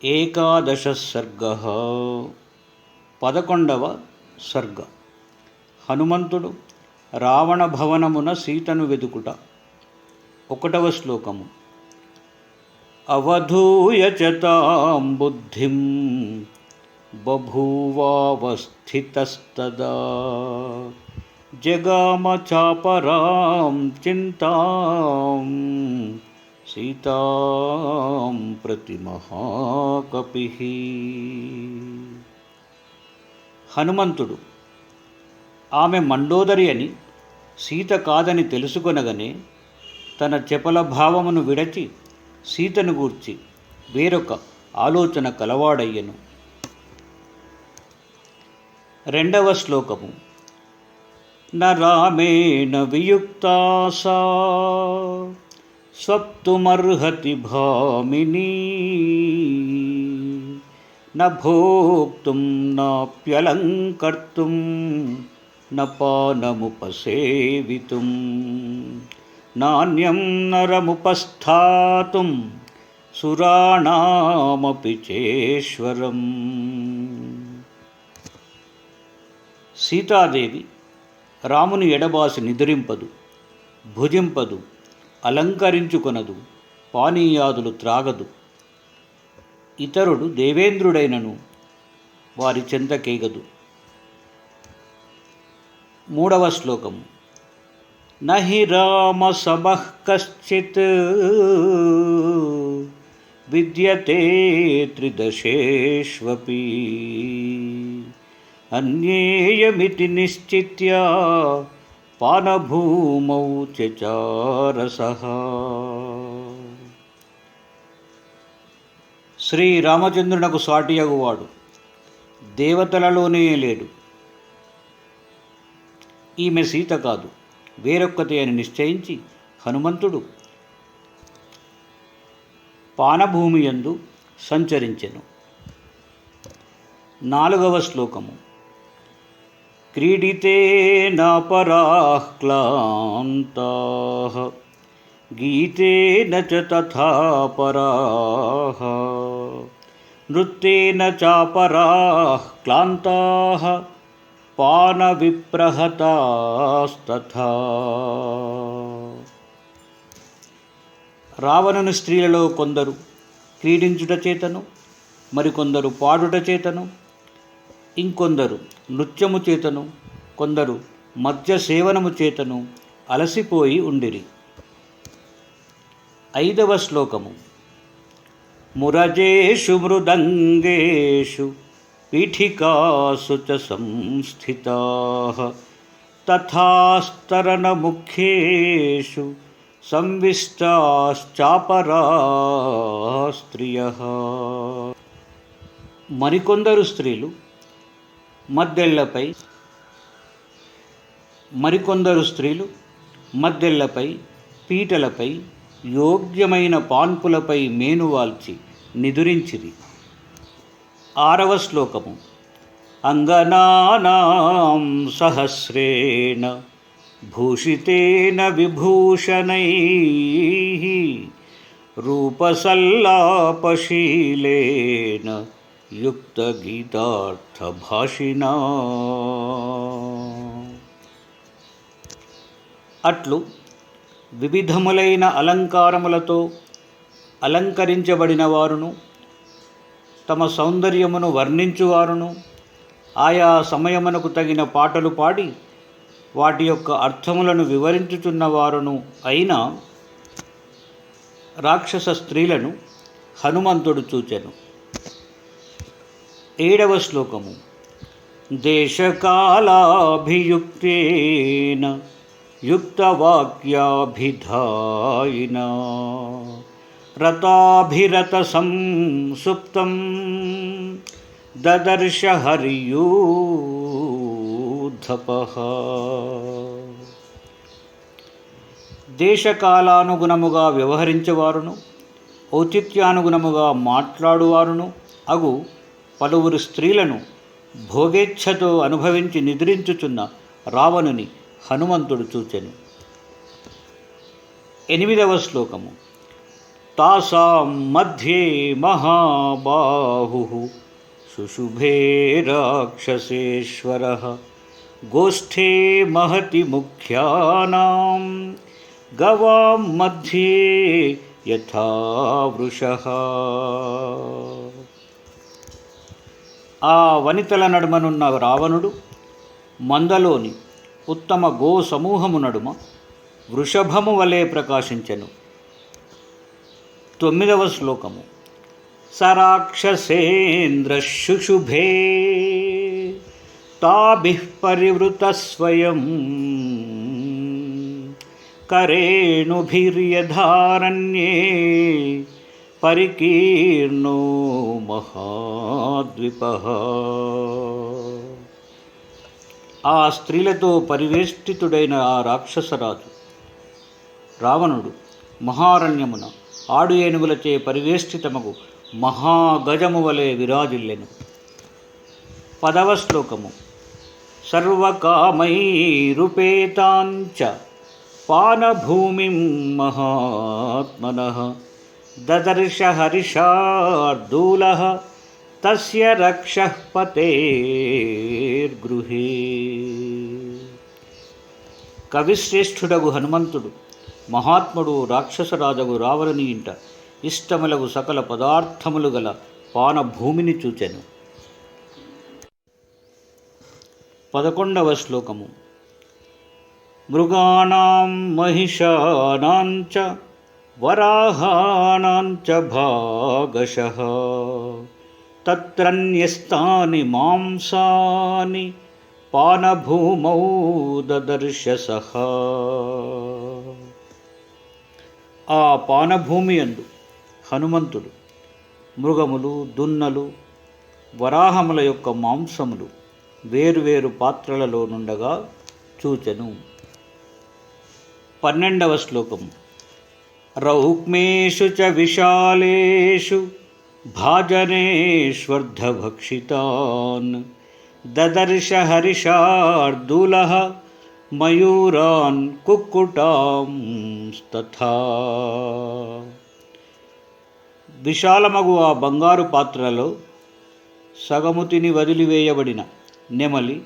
ఏకాదశ సర్గ 11వ సర్గ. హనుమంతుడు రావణ భవనమున సీతను వెదుకుట. 1వ శ్లోకము. అవధూయ చ తాం బుద్ధిం బభూవావస్థితస్తదా జగామ చాపరాం చింతాం సీతాం ప్రతి మహాకపిః. హనుమంతుడు ఆమె మండోదరి అని సీత కాదని తెలుసుకొనగనే తన చపల భావమును విడచి సీతను గూర్చి వేరొక ఆలోచన కలవాడయ్యను. 2వ శ్లోకము. న రామేణ వియుక్తా సా స్వప్తుమర్హతి భామినీ న భోక్తుం నాప్యలంకర్తుం న పానముపసేవితుం నాన్యం నరముపస్థాతుం సురాణామపి చేశ్వరం. సీతాదేవి రాముని ఎడబాసి నిద్రింపదు, భుజింపదు, అలంకరించుకొనదు, పానీయాదులు త్రాగదు. ఇతరుడు దేవేంద్రుడైనను వారి చెంతకేగదు. 3వ శ్లోకము. నహి రామ సమః కశ్చిత్ విద్యతే త్రిదశేష్వపి అన్యేయమితి నిశ్చిత్య పానభూమౌ చచారసః. శ్రీరామచంద్రునకు సాటియగువాడు దేవతలలోనే లేడు. ఈమె సీత కాదు, వేరొక్కతే అని నిశ్చయించి హనుమంతుడు పానభూమి యందు సంచరించెను. 4వ శ్లోకము. క్రీడితేన పరాః క్లాంతాః గీతేన చ తథా పరాః నృత్యేన చాపరాః క్లాంతాః పానవిప్రహతాస్తథా. రావణుని స్త్రీలలో కొందరు క్రీడించుట చేతను, మరికొందరు పాడుట చేతను, ఇంకొందరు నృత్యము చేతను, కొందరు మద్య సేవనము చేతను అలసిపోయి ఉండిరి. 5వ శ్లోకము. మురజేషు మృదంగేషు పీఠికాసు చ సంస్థితాః తథాస్తరణముఖ్యేషు సంవిష్టాశ్చాపరాః స్త్రియః. మరికొందరు స్త్రీలు మద్దెళ్లపై, పీటలపై, యోగ్యమైన పాన్పులపై మేనువాల్చి నిదురించిరి. 6వ శ్లోకము. అంగనానాం సహస్రేణ భూషితేన విభూషణైః రూపసల్లాపశీలేన యుక్తగీతార్థభాషిణా. అట్లు వివిధములైన అలంకారములతో అలంకరించబడిన వారును, తమ సౌందర్యమును వర్ణించువారును, ఆయా సమయమునకు తగిన పాటలు పాడి వాటి యొక్క అర్థములను వివరించుచున్నవారును అయిన రాక్షస స్త్రీలను హనుమంతుడు చూచెను. 7వ శ్లోకము. దేశకాలాభియుక్తేన యుక్తవాక్యాభిధాయినా రతాభిరత సంసుప్తం దదర్శ హరియూధపః. దేశకాలానుగుణముగా వ్యవహరించేవారును, ఔచిత్యానుగుణముగా మాట్లాడువారును అగు పలువురు స్త్రీలను భోగేచ్ఛతో అనుభవించి నిద్రించుచున్న రావణుని హనుమంతుడు చూచెను. 8వ శ్లోకము. तासां मध्ये महाबाहुः शुशुभे राक्षसेश्वरः गोष्ठे महति मुख्यानां गवां मध्ये यथा वृषः. ఆ వనితల నడుమనున్న రావణుడు మందలోని ఉత్తమ గో సమూహము నడుమ వృషభము వలె ప్రకాశించెను. 9వ శ్లోకము. సరాక్షసేంద్ర శుశుభే తాభిః పరివృత స్వయం కరేణుభిర్యధారణ్యే పరికీర్ణో మహాద్విపః. ఆ స్త్రీలతో పరివేష్టితుడైన ఆ రాక్షసరాజు రావణుడు మహారణ్యమున ఆడు ఏనుగులచే పరివేష్టితమగు మహాగజము వలె విరాజిల్లెను. 10వ శ్లోకము. సర్వకామైరుపేతాంచ పానభూమిం మహాత్మనః దదర్శ హరిషార్దూలః తస్య రక్షః పతేర్గృహే. కవిశ్రేష్ఠుడగు హనుమంతుడు మహాత్ముడు రాక్షసరాజగు రావణుని ఇంట ఇష్టములగు సకల పదార్థములు గల పానభూమిని చూచెను. 11వ శ్లోకము. మృగాణాం మహిషానాం చ వరాహానాం చ భాగశః తత్రన్యస్తాని మాంసాని పానభూమౌ దదర్శ సః. ఆ పానభూమి యందు హనుమంతుడు మృగములు, దున్నలు, వరాహముల యొక్క మాంసములు వేరువేరు పాత్రలలో నుండగా చూచెను. 12వ శ్లోకము. రౌక్మేషు చ విశాలేషు భాజనేష్వర్ధభక్షితాన్ దదర్శ హరిషార్దూలః మయూరాన్ కుక్కుటాంస్తథా. విశాలమగు ఆ బంగారు పాత్రలో సగము తిని వదిలివేయబడిన నెమలి,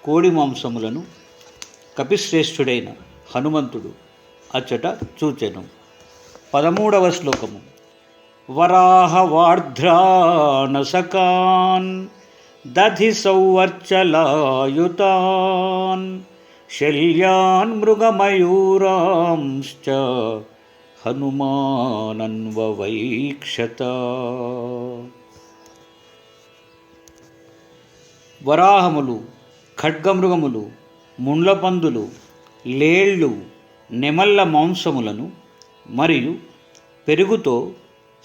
కోడి మాంసములను కపిశ్రేష్ఠుడైన హనుమంతుడు అచ్చట చూచెను. 13వ శ్లోకము. వరాహవార్ధ్రానసకాన్ దధి సౌవర్చలాయుతాన్ శల్యాన్ మృగమయూరాంశ్చ హనుమానన్వవైక్షత. వరాహములు, ఖడ్గమృగములు, ముండ్లపందులు, లేళ్ళు, నెమళ్ళ మాంసములను మరియు పెరుగుతో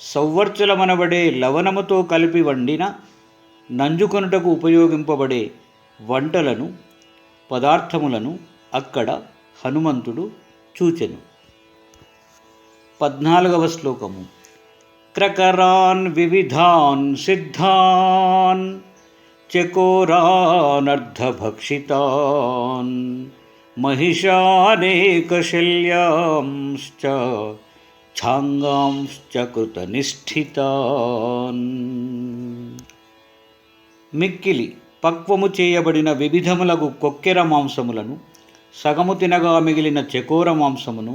సౌవర్చలమనబడే లవణముతో కలిపి వండిన నంజుకొనుటకు ఉపయోగింపబడే వంటలను, పదార్థములను అక్కడ హనుమంతుడు చూచెను. 14వ శ్లోకము. క్రకరాన్ వివిధాన్ సిద్ధాన్ చకోరానర్ధభక్షితాన్ మహిషానేకశల్యాంశ్చ ఛాంగాంశ్చ కృతనిష్ఠితాన్. మిక్కిలి పక్వము చేయబడిన వివిధములగు కొక్కెర మాంసములను, సగము తినగా మిగిలిన చకోర మాంసమును,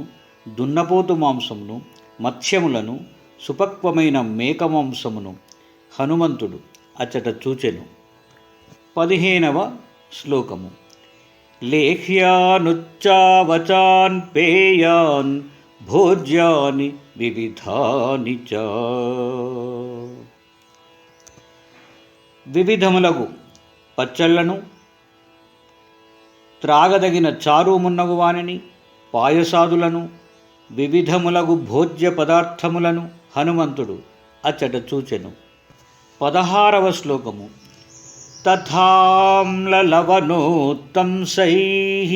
దున్నపోతు మాంసమును, మత్స్యములను, సుపక్వమైన మేక మాంసమును హనుమంతుడు అచ్చట చూచెను. 15వ శ్లోకము. లేహ్యానుచ్చావచాన్ పేయాన్ భోజ్యాని వివిధాని చ. వివిధములగు పచ్చళ్లను, త్రాగదగిన చారు మున్నగు వానిని, పాయసాదులను, వివిధములగు భోజ్య పదార్థములను హనుమంతుడు అచ్చట చూచెను. 16వ శ్లోకము. తథామ్లలవనోత్తంసైః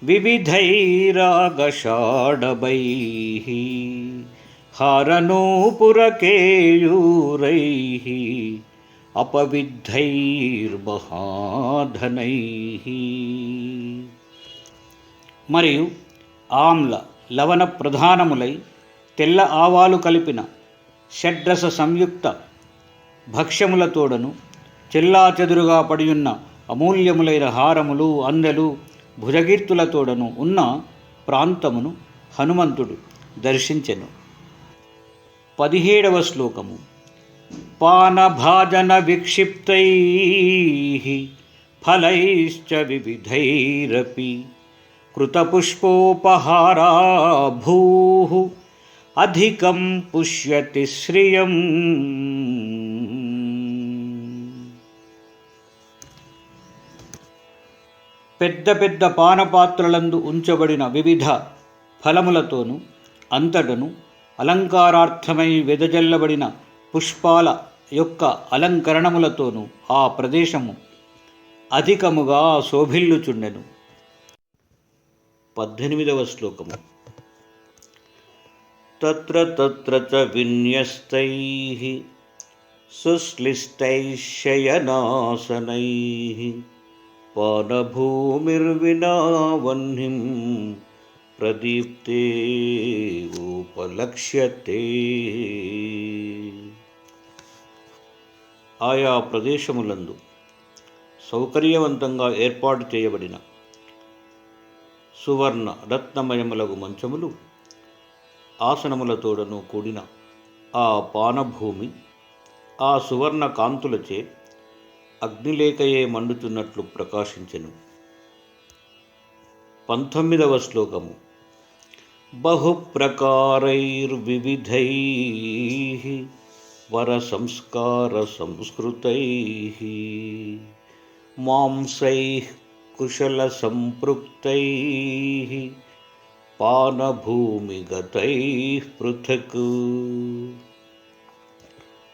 వివిధైరాగషాఢభైః హారనూపురకేయూరైః అపవిద్ధైర్మహాధనైః. మరియు ఆమ్ల లవణ ప్రధానములై తెల్ల ఆవాలు కలిపిన షడ్రస సంయుక్త భక్ష్యములతోడను చెల్లాచెదురుగా పడియున్న అమూల్యములైన హారములు అందెలు భుజగీర్తులతోడను ఉన్న ప్రాంతమును హనుమంతుడు దర్శించెను. 17వ శ్లోకము. పానభాజన విక్షిప్తై ఫలైశ్చ వివిధైరపి కృతపుష్పోపహారా భూః అధికం పుష్యతి శ్రియం. పెద్ద పెద్ద పానపాత్రలందు ఉంచబడిన వివిధ ఫలములతోనూ అంతటను అలంకారార్థమై వెదజల్లబడిన పుష్పాల యొక్క అలంకరణములతోనూ ఆ ప్రదేశము అధికముగా శోభిల్లుచుండెను. 18వ శ్లోకము. తత్ర తత్ర చ విన్యస్తైః సుశ్లిష్టైః శయనాసనైః పానభూమిర్వినా వహ్నిం ప్రదీప్తే ఉపలక్ష్యతే. ఆయా ప్రదేశములందు సౌకర్యవంతంగా ఏర్పాటు చేయబడిన సువర్ణ రత్నమయములగు మంచములు ఆసనములతోడను కూడిన ఆ పానభూమి ఆ సువర్ణ కాంతులచే అగ్నిలేకయే మండుతున్నట్లు ప్రకాశించెను. 19వ శ్లోకము. బహుప్రకారైర్వివిధైః వరసంస్కార సంస్కృతైః మాంసైః కుశల సంపృక్తైః పానభూమిగతైః పృథక్.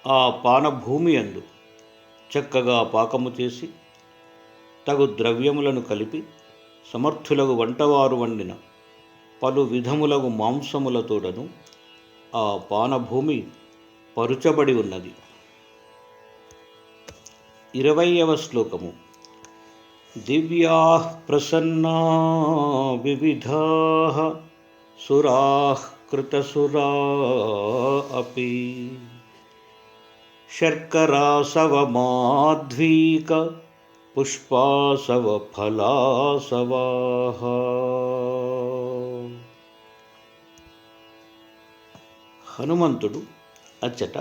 ఆ పానభూమి యందు చక్కగా పాకము చేసి తగు ద్రవ్యములను కలిపి సమర్థులగు వంటవారు వండిన పలు విధములగు మాంసములతోడను ఆ పానభూమి పరుచబడి ఉన్నది. 20వ శ్లోకము. దివ్యాః ప్రసన్నా వివిధాః సురాః కృతసురా అపి శర్కరాసవమాధ్వీక పుష్పాసవ ఫలాసవాః. హనుమంతుడు అచ్చట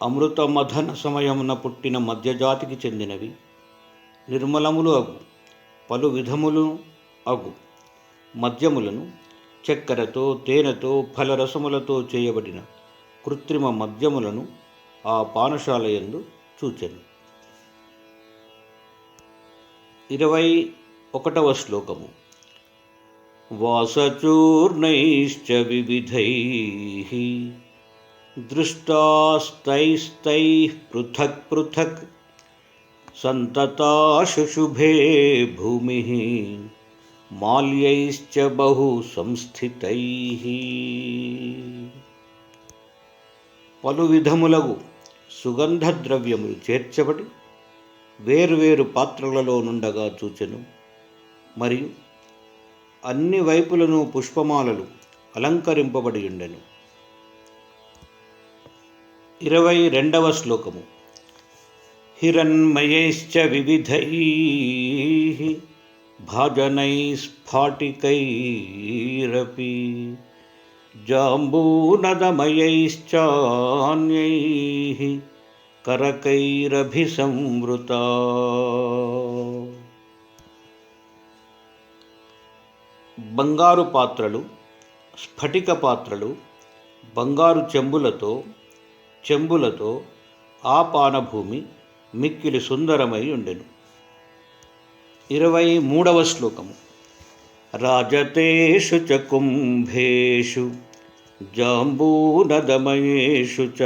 అమృతమథన సమయమున పుట్టిన మధ్యజాతికి చెందినవి నిర్మలములు అగు పలు విధములు అగు మద్యములను చక్కెరతో తేనెతో ఫలరసములతో చేయబడిన కృత్రిమ మద్యములను ఆ పానశాలయందు చూచెను. 21వ శ్లోకము. వాసచూర్ణైశ్చ వివిధైః దృష్టాస్తైస్తైః పృథక్ పృథక్ సంతతా శుశుభే భూమిః మాల్యైశ్చ బహు సంస్థితైః. పలు విధములగు సుగంధ ద్రవ్యములు చేర్చబడి వేర్వేరు పాత్రలలో నుండగా చూచెను. మరియు అన్ని వైపులను పుష్పమాలలు అలంకరింపబడి ఉండెను. 22వ శ్లోకము. హిరణ్మయైశ్చ వివిధైః భాజనైస్ఫాటికైరపి జాంబూనదమయైశ్చాన్యైః కరకైరభిసంవృతా. బంగారు పాత్రలు, స్ఫటిక పాత్రలు, బంగారు చెంబులతో ఆ పానభూమి మిక్కిలి సుందరమై ఉండెను. 23వ శ్లోకము. రాజతేషు చ కుంభేషు జాంబూనదమయేషు చ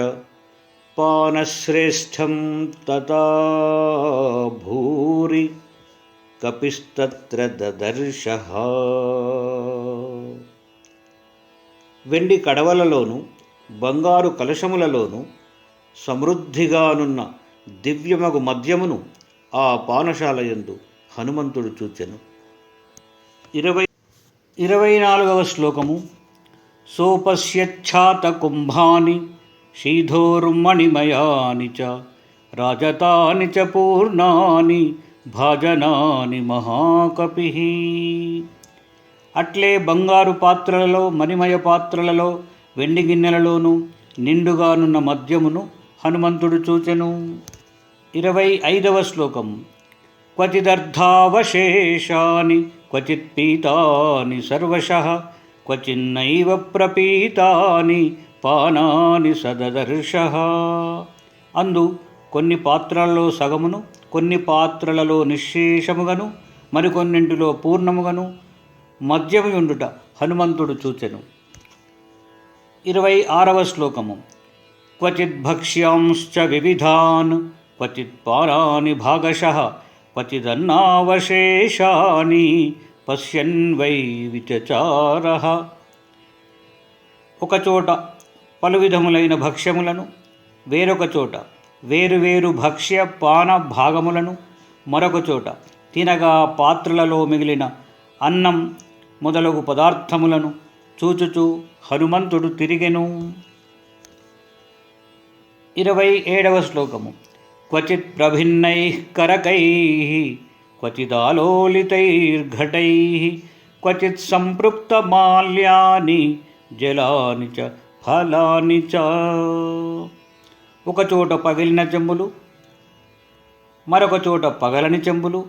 పానశ్రేష్టం తథా భూరి కపిస్తత్ర దదర్శః. వెండి కడవలలోను బంగారు కలశములలోను సమృద్ధిగానున్న దివ్యమగు మద్యమును ఆ పానశాలయందు హనుమంతుడు చూచెను. 24వ శ్లోకము. सोपश्यच्छातकुम्भानि शीधोर्मणिमयानि च राजतानि च पूर्णानि భాజనాని మహాకపిః. అట్లే బంగారు పాత్రలలో, మణిమయ పాత్రలలో, వెండి గిన్నెలలోనూ నిండుగానున్న మద్యమును హనుమంతుడు చూచెను. 25వ శ్లోకము. క్వచిదర్థావశేషాని క్వచిత్ పీతాని సర్వశః క్వచిన్నైవ ప్రపీతాని పానాని సదదర్శః. అందు కొన్ని పాత్రలలో సగమును, కొన్ని పాత్రలలో నిశ్శేషముగను, మరికొన్నింటిలో పూర్ణముగను మద్యము ఉండుట హనుమంతుడు చూచెను. 26వ శ్లోకము. క్వచిద్ భక్ష్యాంశ్చ వివిధాన్ క్వచిత్ పానాని భాగశః క్వచిదన్నావశేషాని పశ్యన్ వై విచచారః. ఒకచోట పలు విధములైన భక్ష్యములను, వేరొక చోట వేరువేరు భక్ష్య పాన భాగములను, మరొక చోట తినగా పాత్రలలో మిగిలిన అన్నం మొదలగు పదార్థములను చూచుచూ హనుమంతుడు తిరిగెను. 27వ శ్లోకము. క్వచిత్ ప్రభిన్నైః కరకైః క్వచిదాలోలితైర్ఘటైః క్వచిత్ సంపృక్తమాల్యాని జలాని చ ఫలాని చ. ఒకచోట పగిలిన చెంబులు, మరొక చోట పగలని చెంబులు,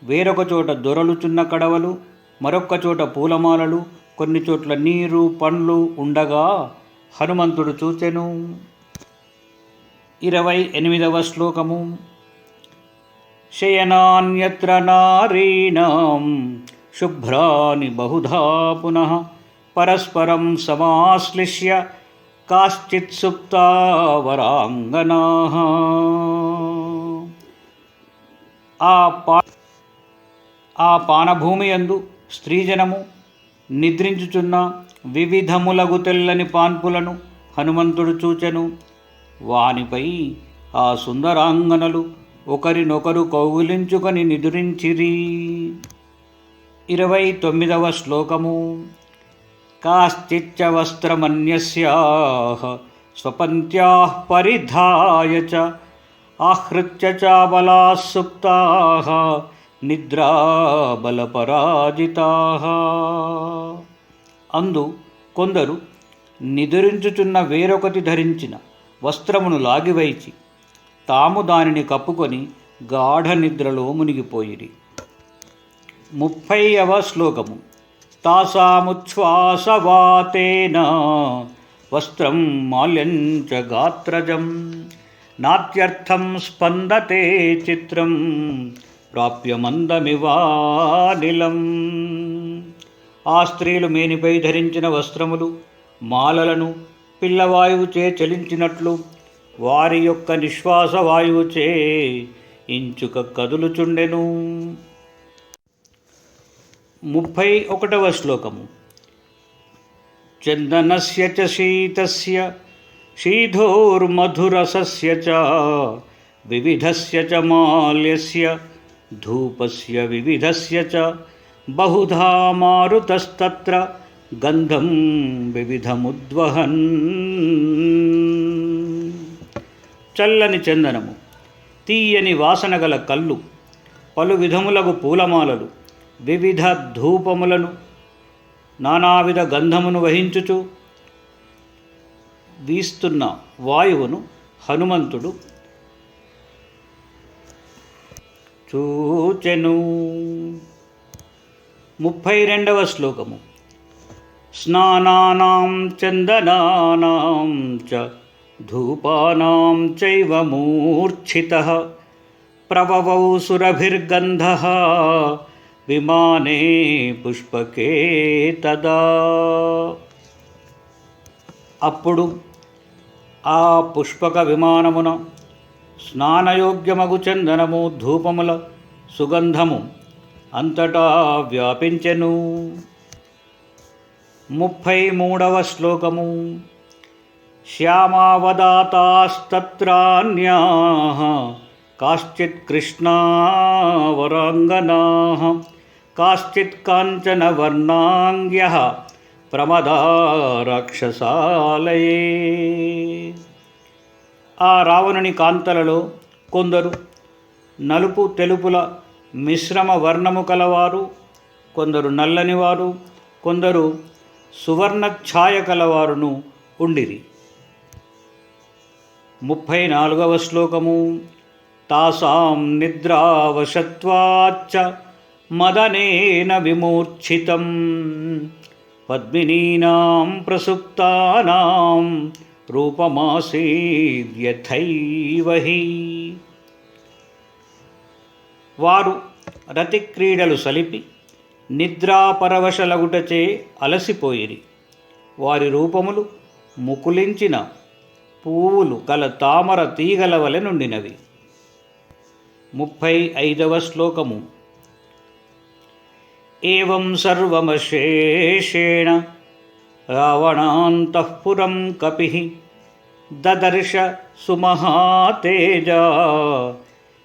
వేరొక చోట దొరలుచున్న కడవలు, మరొక చోట పూలమాలలు, కొన్ని చోట్ల నీరు పండ్లు ఉండగా హనుమంతుడు చూచెను. 28వ శ్లోకము. శయనాన్యత్ర నారీణాం శుభ్రాని బహుధా పునః పరస్పరం సమాశ్లిష్య కాశ్చిత్ సుప్తా వరాంగనాః. ఆ పానభూమి యందు స్త్రీజనము నిద్రించుచున్న వివిధములగు తెల్లని పాన్పులను హనుమంతుడు చూచెను. వానిపై ఆ సుందరాంగనలు ఒకరినొకరు కౌగిలించుకొని నిదురించిరి. 29వ శ్లోకము. కాశ్చిచ్చ వస్త్రమన్యస్యాః స్వపంత్యాః పరిధాయ చ ఆహృత్య చాబలాః సుప్తాః నిద్రాబలపరాజితాః. అందు కొందరు నిదురించుచున్న వేరొకటి ధరించిన వస్త్రమును లాగివైచి తాము దానిని కప్పుకొని గాఢ నిద్రలో మునిగిపోయిరి. 30వ శ్లోకము. తాసాముచ్ఛ్వాసవాతేన వస్త్రం మాల్యం చ గాత్రజం నాత్యర్థం స్పందతే చిత్రం ప్రాప్య మందమివానిలం. ఆ స్త్రీలు మేనిపై ధరించిన వస్త్రములు, మాలలను పిల్లవాయువుచే చలించినట్లు వారి యొక్క నిశ్వాస వాయువుచే ఇంచుక కదులుచుండెను. 31వ శ్లోకము. చందనస్య చ శీతస్య శీధోర్మధురసస్య చ వివిధస్య చ మాల్యస్య ధూపస్య వివిధస్య చ బహుధా మారుతస్తత్ర గంధం వివిధముద్వహన్. చల్లని చందనము, తీయని వాసన గల కళ్ళు, పలు విధములగు పూలమాలలు, వివిధ ధూపములను, నానావిధ గంధమును వహించుచు వీస్తున్న వాయువును హనుమంతుడు చూచెను. 32వ శ్లోకము. స్నానానాం చందనానాం చ ధూపానాం చైవ మూర్ఛితః ప్రవవౌ సురభిర్గంధః విమానే పుష్పకే తదా. అప్పుడు ఆ పుష్పక విమానమున స్నానయోగ్యమగు చందనము, ధూపముల సుగంధము అంతటా వ్యాపించెను. 33వ శ్లోకము. శ్యామావదాతాస్తత్రాన్యాః కాశ్చిత్ కృష్ణావరాంగనాః కాశ్చిత్ కాంచనవర్ణాంగ్యః ప్రమదా రాక్షసాలయే. ఆ రావణుని కాంతలలో కొందరు నలుపు తెలుపుల మిశ్రమ వర్ణము కలవారు, కొందరు నల్లనివారు, కొందరు సువర్ణ ఛాయ కలవారును ఉండిరి. 34వ శ్లోకము. తాసాం నిద్రావశత్వాచ్చ మదనేన విమూర్ఛితం పద్మినీనాం ప్రసుప్తానాం రూపమాసీద్యథైవ హి. వారు రతిక్రీడలు సలిపి నిద్రాపరవశలగుటచే అలసిపోయిరి. వారి రూపములు ముకులించిన పువ్వులు కల తామర తీగల వలె నుండినవి. 35వ శ్లోకము. ఏవం సర్వమశేషేణ రావణాంతఃపురం కపిః దదర్శ సుమహాతేజా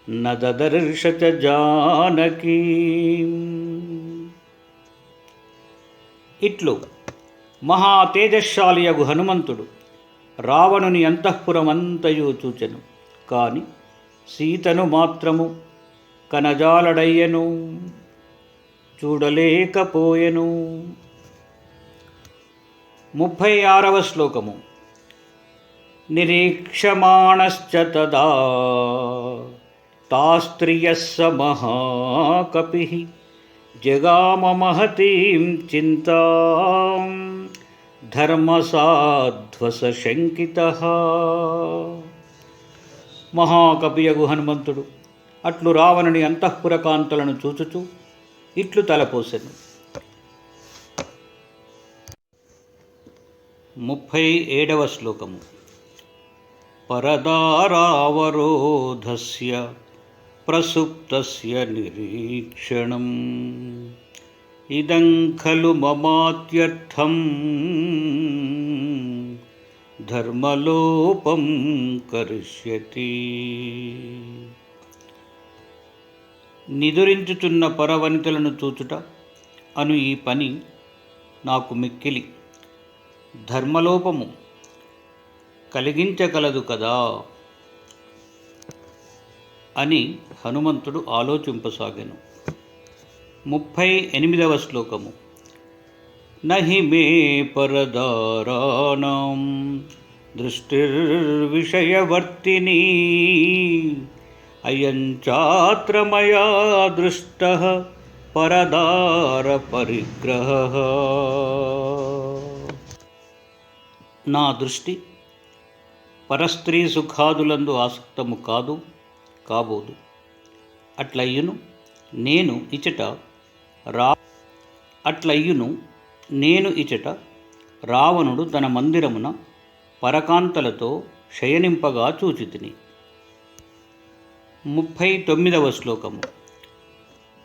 న దదర్శ చ జానకీ. ఇట్లు మహా తేజశాలియగు హనుమంతుడు రావణుని అంతఃపురమంతయు చూచెను, కాని సీతను మాత్రము కనజాలడయ్యను, చూడలేకపోయెను. 36వ శ్లోకము. నిరీక్షమాణశ్చ తదా తాస్త్రియః స మహాకపిః జగామ మహతీం చింతాం ధర్మసాధ్వసశంకితః. మహాకపియగు హనుమంతుడు అట్లు రావణుని అంతఃపురకాంతలను చూచుచూ ఇట్లు తలపోసెను. 37వ శ్లోకము. పరదారావరోధస్య ప్రసుప్తస్య నిరీక్షణం ఇదం ఖలు మమాత్యర్థం ధర్మలోపం కరిష్యతి. నిదురించుచున్న పరవనితలను చూచుట అను ఈ పని నాకు మిక్కిలి ధర్మలోపము కలిగించగలదు కదా అని హనుమంతుడు ఆలోచింపసాగాను. 38వ శ్లోకము. నహి మే పరదారాణం దృష్టిర్విషయవర్తినీ అయం చాత్ర మయా దృష్టః పరదార పరిగ్రహః. నా దృష్టి పరస్త్రీ సుఖాదులందు ఆసక్తము కాబోదు. అట్లయ్యును నేను ఇచట రావణుడు తన మందిరమున పరకాంతలతో శయనింపగా చూచితిని. 39వ శ్లోకము.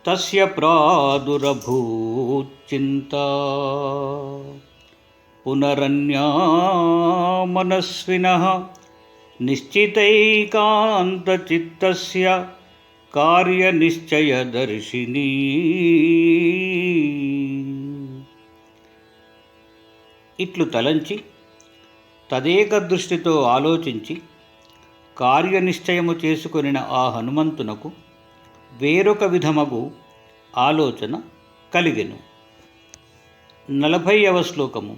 తస్య ప్రాదురభూచ్చింతా పునరన్యామనస్వినః నిశ్చితైకాంతచిత్తస్య కార్యనిశ్చయదర్శినీ. ఇట్లు తలంచి తదేక దృష్టితో ఆలోచించి కార్యనిశ్చయము చేసుకొనిన ఆ హనుమంతునకు వేరొక విధమగు ఆలోచన కలిగెను. 40వ శ్లోకము.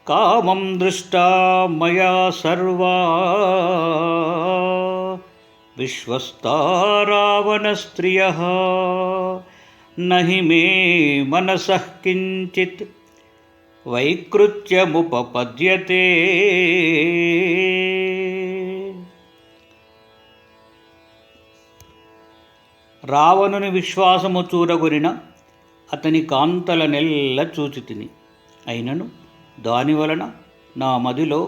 కామం దృష్టా మయా సర్వా విశ్వస్తా రావణస్త్రియః నహి మే మనసః కించిత్ వైకృత్యముపపద్యతే. రావణుని విశ్వాసము చూరగొనిన అతని కాంతలనెల్ల చూచితిని, అయినను దానివలన నా మదిలో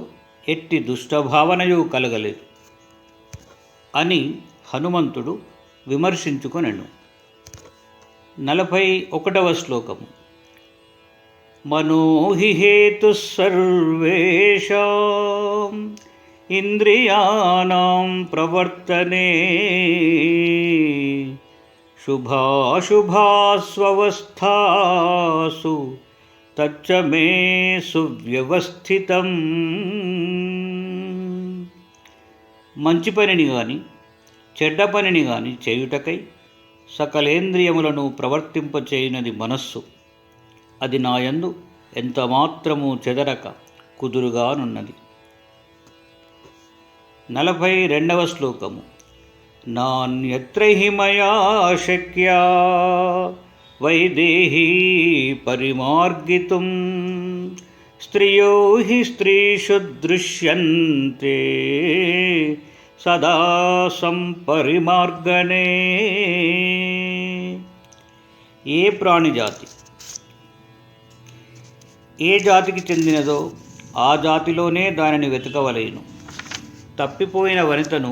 ఎట్టి దుష్టభావనయు కలగలేదు అని హనుమంతుడు విమర్శించుకొనెను. 41వ శ్లోకము. మనోహి హేతు సర్వేషాం ఇంద్రియాణం ప్రవర్తనే శుభాశుభాస్వస్థాసు తచ్చ మే సువ్యవస్థితం. మంచి పనిని గాని చెడ్డ పనిని గాని చేయుటకై సకలేంద్రియములను ప్రవర్తింపచేయునది మనస్సు. అది నాయందు ఎంత మాత్రము చెదరక కుదురుగానున్నది. 42వ శ్లోకము. నాన్యత్ర హి మయా శక్యా వైదేహీ పరిమార్గితుం స్త్రియో హి స్త్రీషు దృశ్యంతే సదా సంపరిమార్గణే. ఏ ప్రాణిజాతి ఏ జాతికి చెందినదో ఆ జాతిలోనే దానిని వెతకవలేను. తప్పిపోయిన వనితను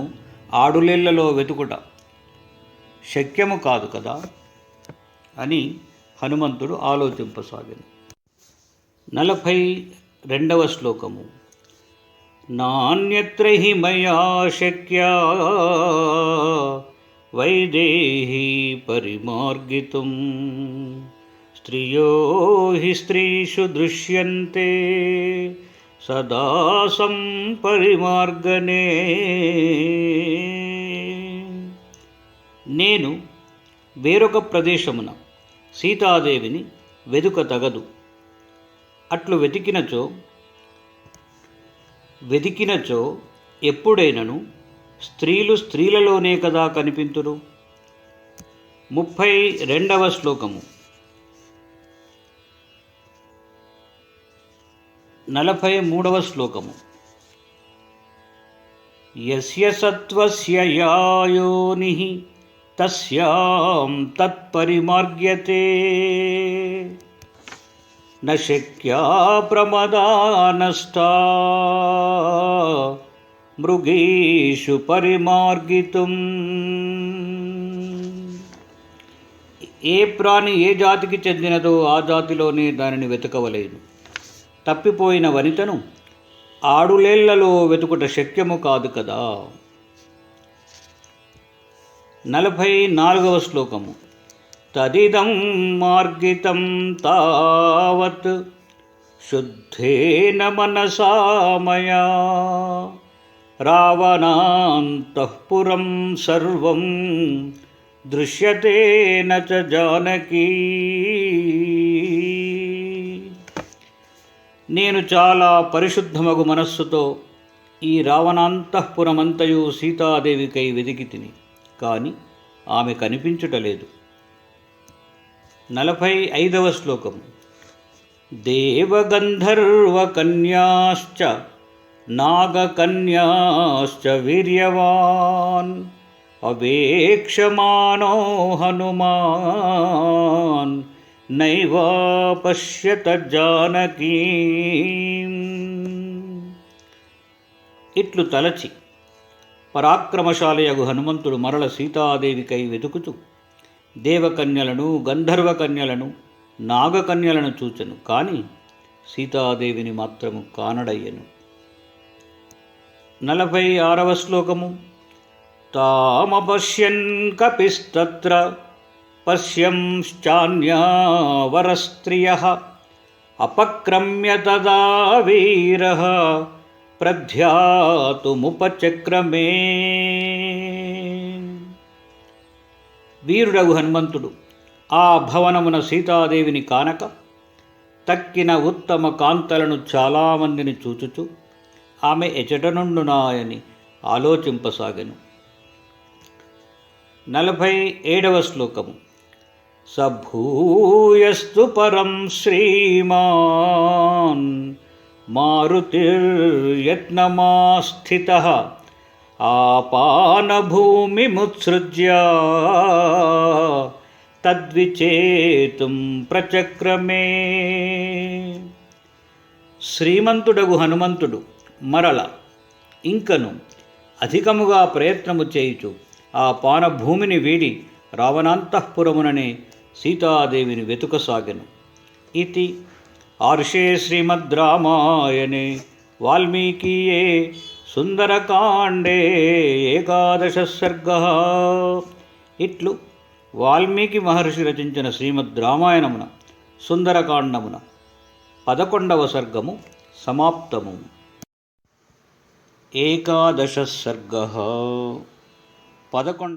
ఆడులేళ్లలో వెతుకుట శక్యము కాదు కదా అని హనుమంతుడు ఆలోచింపసాగాను. 42వ శ్లోకము. నాన్యత్ర హి మయా శక్యా వైదేహీ పరిమార్గితుం స్త్రియో హి స్త్రీషు దృశ్యంతే సదా సంపరిమార్గణే. నేను వేరొక ప్రదేశమున సీతాదేవిని వెదుక తగదు. అట్లు వెతికినచో ఎప్పుడైనను స్త్రీలు స్త్రీలలోనే కదా కనిపింతురు. 32వ శ్లోకము. 43వ శ్లోకము. యస్య సత్వస్య యా యోనిః తస్యాం తత్పరిమార్గ్యతే న శక్యా ప్రమదానష్టా మృగేషు పరిమార్గితుం. ఏ ప్రాణి ఏ జాతికి చెందినదో ఆ జాతిలోనే దానిని వెతకవలేను. తప్పిపోయిన వనితను ఆడులేళ్లలో వెతుకుట శక్యము కాదు కదా. 44వ శ్లోకము. తదిదం మార్గితం తావత్ శుద్ధేన మనసా మయా రావణాంతఃపురం సర్వం దృశ్యతే న చ జానకీ. నేను చాలా పరిశుద్ధమగు మనస్సుతో ఈ రావణాంతఃపురమంతయు సీతాదేవికై వెదికి తిని, కానీ ఆమె కనిపించుటలేదు. 45వ శ్లోకము. దేవగంధర్వకన్యాశ్చ నాగకన్యాశ్చ వీర్యవాన్ అవేక్షమానో హనుమాన్ నైవా పశ్యత జానకీ. ఇట్లు తలచి పరాక్రమశాలయగు హనుమంతుడు మరల సీతాదేవికై వెతుకుచు దేవకన్యలను, గంధర్వకన్యలను, నాగకన్యలను చూచెను, కానీ సీతాదేవిని మాత్రము కానడయ్యను. 46వ శ్లోకము. తామపశ్యన్ కపిస్తత్ర పశ్యంశ్చాన్యా వరస్త్రియః అపక్రమ్య తదా వీరః ప్రధ్యాతుముపచక్రమే. వీరుడగు హనుమంతుడు ఆ భవనమున సీతాదేవిని కానక తక్కిన ఉత్తమ కాంతలను చాలామందిని చూచుచు ఆమె ఎచటనుండునాయని ఆలోచింపసాగెను. 47వ శ్లోకము. సభూయస్తు పరం శ్రీమాన్ మారుతిర్యత్నమాస్థితః ఆపానభూమిముత్సృజ్య తద్విచేతుం ప్రచక్రమే. శ్రీమంతుడగు హనుమంతుడు మరల ఇంకను అధికముగా ప్రయత్నము చేయుచు ఆ పానభూమిని వీడి రావణాంతఃపురముననే సీతాదేవిని వెతుకసాగెను. ఇది ఆర్షే శ్రీమద్ రామాయణే వాల్మీకీయే సుందరకాండే 11వ సర్గః. ఇట్లు వాల్మీకి మహర్షి రచించిన శ్రీమద్ రామాయణమున సుందరకాండమున 11వ సర్గము సమాప్తము. ఏకాదశ సర్గ 11.